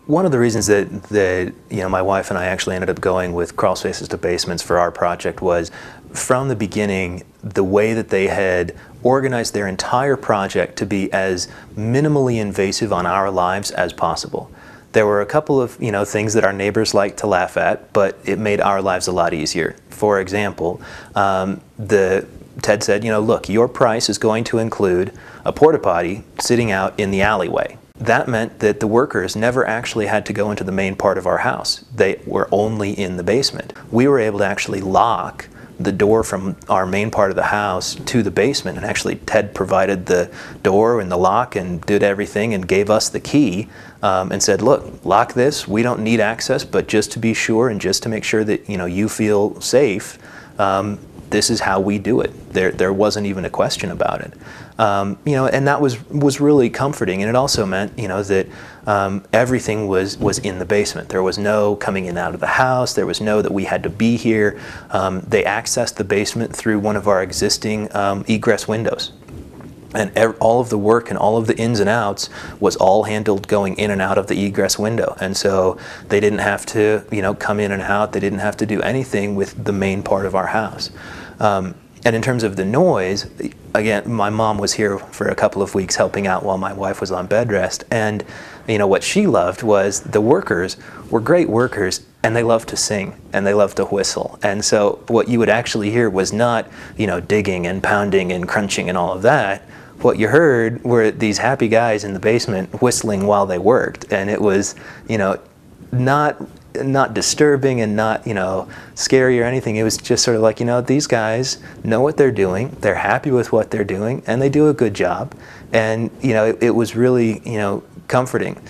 One of the reasons that my wife and I actually ended up going with crawl spaces to basements for our project was, from the beginning, the way that they had organized their entire project to be as minimally invasive on our lives as possible. There were a couple of things that our neighbors liked to laugh at, but it made our lives a lot easier. For example, Ted said, look, your price is going to include a porta potty sitting out in the alleyway. That meant that the workers never actually had to go into the main part of our house. They were only in the basement. We were able to actually lock the door from our main part of the house to the basement, and actually Ted provided the door and the lock and did everything and gave us the key and said, look, lock this, we don't need access, but just to be sure and just to make sure that you feel safe, this is how we do it. There wasn't even a question about it. And that was really comforting, and it also meant that everything was in the basement. There was no coming in and out of the house. There was no that we had to be here. They accessed the basement through one of our existing egress windows. And all of the work and all of the ins and outs was all handled going in and out of the egress window. And so they didn't have to, come in and out. They didn't have to do anything with the main part of our house. And in terms of the noise, again, my mom was here for a couple of weeks helping out while my wife was on bed rest. And what she loved was the workers were great workers, and they loved to sing and they loved to whistle. And so what you would actually hear was not, digging and pounding and crunching and all of that. What you heard were these happy guys in the basement whistling while they worked, and it was, not disturbing and not, scary or anything. It was just sort of like, these guys know what they're doing, they're happy with what they're doing, and they do a good job. And, it was really, comforting.